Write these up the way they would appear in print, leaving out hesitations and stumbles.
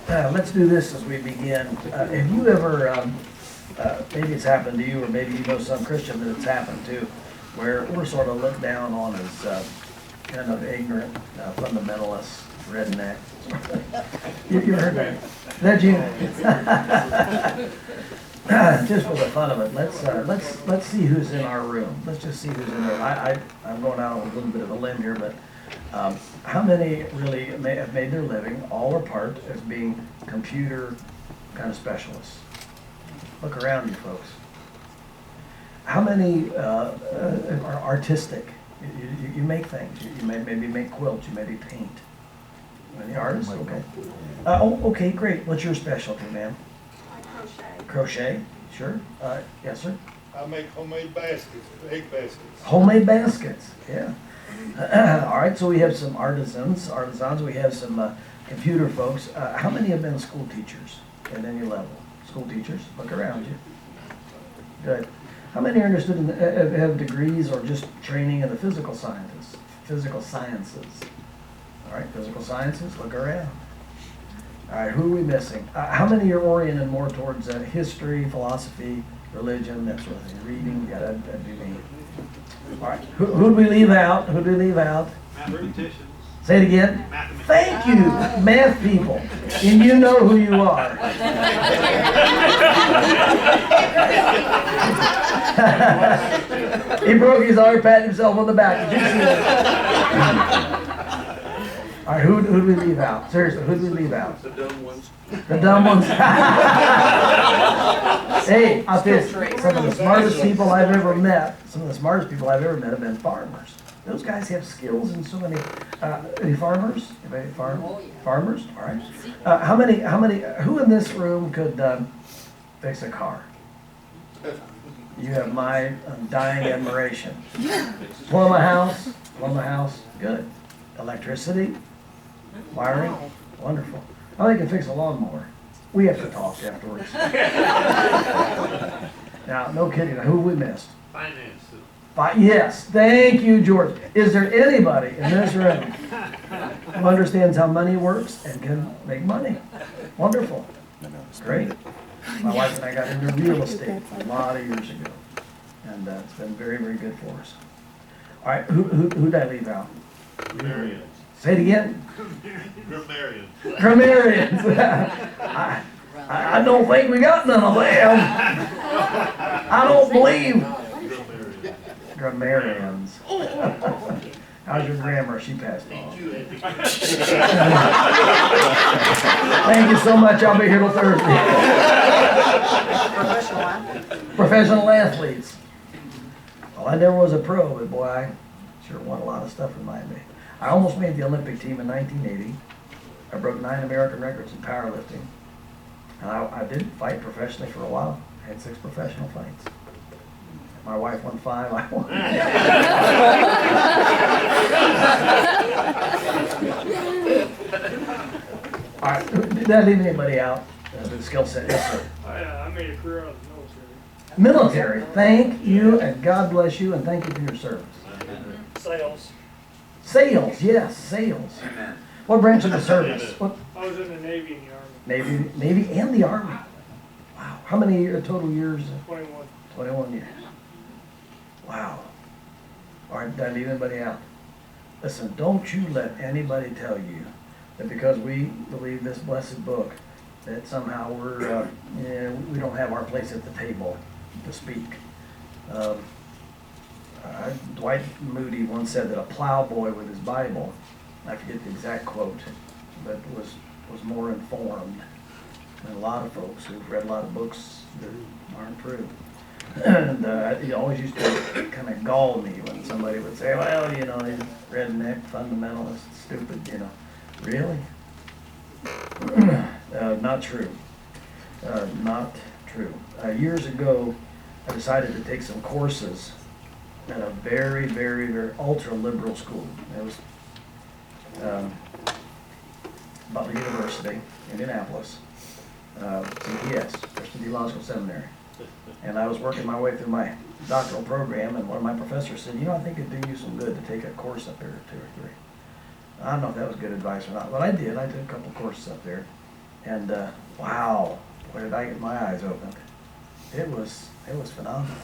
Let's do this as we begin. Have you ever, maybe it's happened to you, or maybe you know some Christian that it's happened to, where we're sort of looked down on as kind of ignorant, fundamentalist, redneck. You heard that? That you? Just for the fun of it, let's see who's in our room. Let's just see who's in there. I'm going out on a little bit of a limb here, but how many really have made their living, all or part, as being computer kind of specialists? Look around you, folks. How many are artistic? You make things. You maybe make quilts. You maybe paint. Any artists? Okay. Okay, great. What's your specialty, ma'am? Crochet. Crochet? Sure. Yes, sir. I make homemade baskets, egg baskets. Homemade baskets. Yeah. All right. So we have some artisans. We have some computer folks. How many have been school teachers at any level? School teachers. Look around you. Good. How many are interested in have degrees or just training in the physical sciences? Physical sciences. All right. Physical sciences. Look around. All right, who are we missing? How many are oriented more towards history, philosophy, religion, that sort of thing? Reading, yeah, that'd be me. All right, who'd we leave out? Who'd we leave out? Mathematicians. Say it again. Thank you, math people. And you know who you are. He broke his arm, patted himself on the back. Did you see that? All right, who'd we leave out? Seriously, who'd we leave out? The dumb ones. The dumb ones. Hey, I'll tell you, some of the smartest people I've ever met have been farmers. Those guys have skills in so many. Any farmers? Anybody farm? Oh, yeah. Farmers? All right. How many, who in this room could fix a car? You have my undying admiration. Plumb a house, good. Electricity? Wiring? Wonderful. I can fix a lawnmower. We have to talk afterwards. Now, no kidding. Who we missed? Finance. Yes. Thank you, George. Is there anybody in this room who understands how money works and can make money? Wonderful. Great. My wife and I got into real estate a lot of years ago. And it's been very, very good for us. All right. Who'd I leave out? Grammarians. Say it again. Grammarians. Grammarians. I don't think we got none of them. I don't believe. Grammarians. How's your grammar? She passed on. Thank you so much. I'll be here till Thursday. Professional athletes. Well, I never was a pro, but boy, I sure won a lot of stuff in my day. I almost made the Olympic team in 1980. I broke 9 American records in powerlifting. And I did fight professionally for a while. I had 6 professional fights. My wife won 5, I won. All right, did that leave anybody out? The skill set, yes, sir. I made a career out of the Military, military. thank you, and God bless you, and thank you for your service. Sales. Sales, yes, sales. What branch of the service? What? I was in the Navy and the Army. Navy and the Army. Wow, how many total years? 21. 21 years. Wow. All right, did I leave anybody out? Listen, don't you let anybody tell you that because we believe this blessed book, that somehow we don't have our place at the table to speak. Dwight Moody once said that a plowboy with his Bible, I forget the exact quote, but was more informed than a lot of folks who've read a lot of books that aren't true. And it always used to kind of gall me when somebody would say, well, he's redneck, fundamentalist, stupid, Really? Not true. Not true. Years ago, I decided to take some courses at a very, very, very ultra-liberal school. It was Butler University, Indianapolis, CTS, Christian Theological Seminary. And I was working my way through my doctoral program, and one of my professors said, I think it'd do you some good to take a course up here or 2 or 3. I don't know if that was good advice or not, but I did. I took a couple courses up there. And, wow, where did I get my eyes opened? It was phenomenal.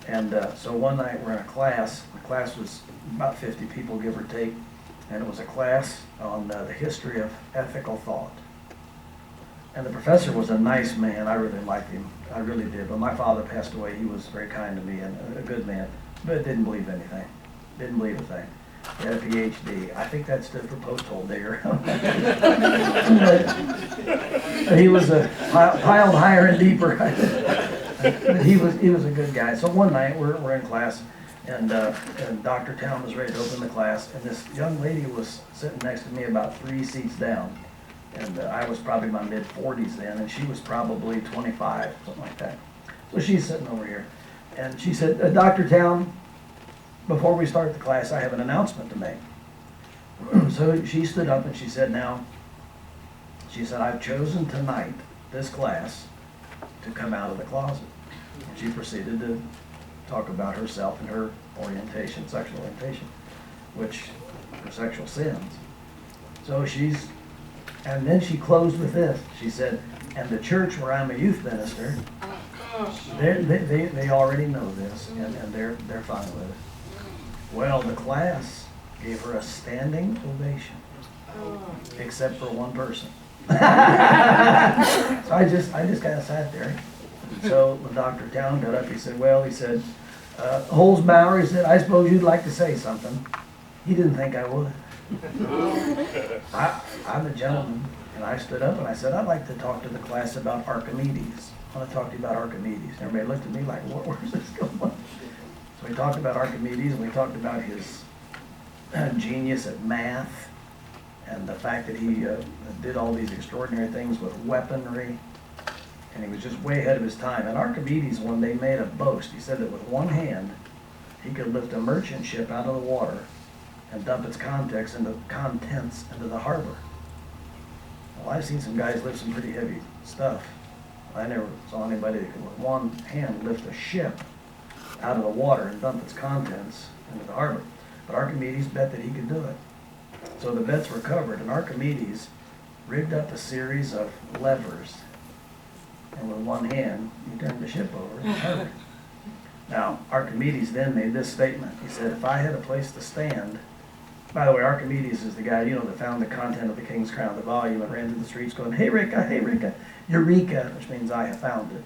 And so one night we're in a class. The class was about 50 people, give or take. And it was a class on the history of ethical thought. And the professor was a nice man. I really liked him. I really did. When my father passed away, he was very kind to me and a good man, but didn't believe anything. Didn't believe a thing. He had a PhD. I think that stood for post-hole digger. But he was a piled higher and deeper. But he was a good guy. So one night we're in class, and Dr. Town was ready to open the class, and this young lady was sitting next to me about 3 seats down. And I was probably in my mid-40s then, and she was probably 25, something like that. So she's sitting over here. And she said, Dr. Town, before we start the class, I have an announcement to make. So she stood up and she said, I've chosen tonight, this class, to come out of the closet. And she proceeded to talk about herself and her orientation, sexual orientation, which are sexual sins. So and then she closed with this. She said, and the church where I'm a youth minister, they already know this, and they're fine with it. Well, the class gave her a standing ovation, except for one person. So I just kind of sat there. So when Dr. Town got up, he said, Holzbauer, he said, I suppose you'd like to say something. He didn't think I would. I'm a gentleman, and I stood up and I said, I'd like to talk to the class about Archimedes. I want to talk to you about Archimedes. Everybody looked at me like, where's this going? So we talked about Archimedes, and we talked about his genius at math, and the fact that he did all these extraordinary things with weaponry, and he was just way ahead of his time. And Archimedes one day made a boast. He said that with one hand, he could lift a merchant ship out of the water and dump its contents into the harbor. Well, I've seen some guys lift some pretty heavy stuff. I never saw anybody that could with one hand lift a ship out of the water and dump its contents into the harbor. But Archimedes bet that he could do it. So the bets were covered, and Archimedes rigged up a series of levers, and with one hand, he turned the ship over in the harbor. Now, Archimedes then made this statement. He said, if I had a place to stand. By the way, Archimedes is the guy, that found the content of the King's Crown, the volume, and ran through the streets going, hey, Rika, Eureka, which means I have found it.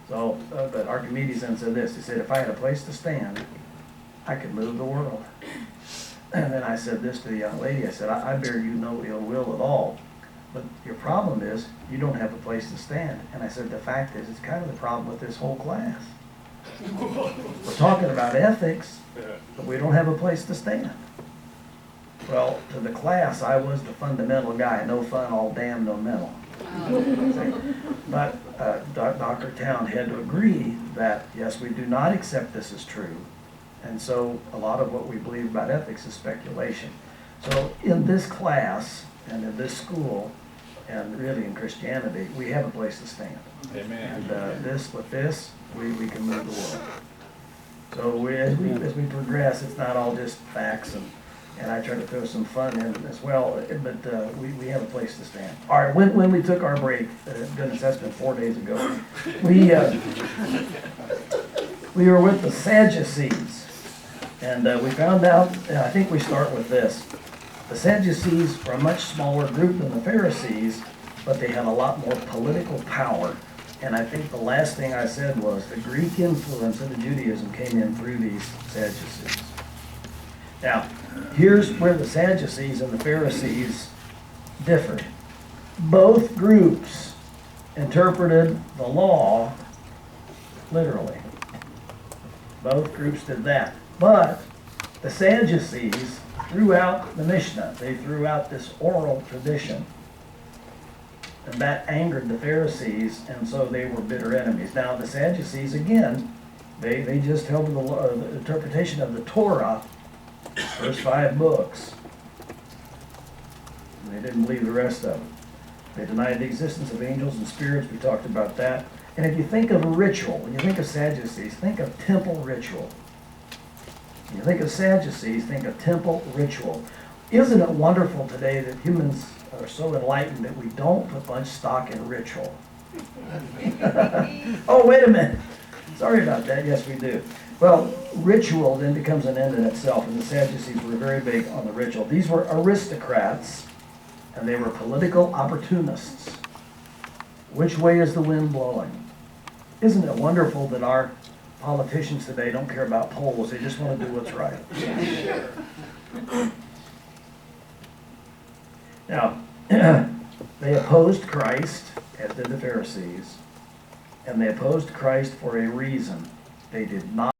So, but Archimedes then said this. He said, if I had a place to stand, I could move the world. And then I said this to the young lady. I said, I bear you no ill will at all. But your problem is you don't have a place to stand. And I said, the fact is, it's kind of the problem with this whole class. We're talking about ethics, but we don't have a place to stand. Well, to the class, I was the fundamental guy. No fun, all damn, no mental. But Dr. Town had to agree that, yes, we do not accept this as true. And so a lot of what we believe about ethics is speculation. So in this class and in this school, and really in Christianity, we have a place to stand. Amen. And with this, we can move the world. So as we progress, it's not all just facts, and I try to throw some fun in as well, but we have a place to stand. All right, when we took our break, goodness, that's been 4 days ago, we were with the Sadducees, and we found out, I think we start with this. The Sadducees were a much smaller group than the Pharisees, but they had a lot more political power. And I think the last thing I said was the Greek influence into Judaism came in through these Sadducees. Now, here's where the Sadducees and the Pharisees differed. Both groups interpreted the law literally. Both groups did that. But the Sadducees threw out the Mishnah. They threw out this oral tradition. And that angered the Pharisees, and so they were bitter enemies. Now, the Sadducees, again, they just held to the interpretation of the Torah, first 5 books. And they didn't believe the rest of it. They denied the existence of angels and spirits. We talked about that. And if you think of a ritual, when you think of Sadducees, think of temple ritual. You think of Sadducees, think of temple ritual. Isn't it wonderful today that humans are so enlightened that we don't put much stock in ritual? Oh, wait a minute. Sorry about that. Yes, we do. Well, ritual then becomes an end in itself, and the Sadducees were very big on the ritual. These were aristocrats, and they were political opportunists. Which way is the wind blowing? Isn't it wonderful that our politicians today don't care about polls, they just want to do what's right? Now, they opposed Christ, as did the Pharisees, and they opposed Christ for a reason. They did not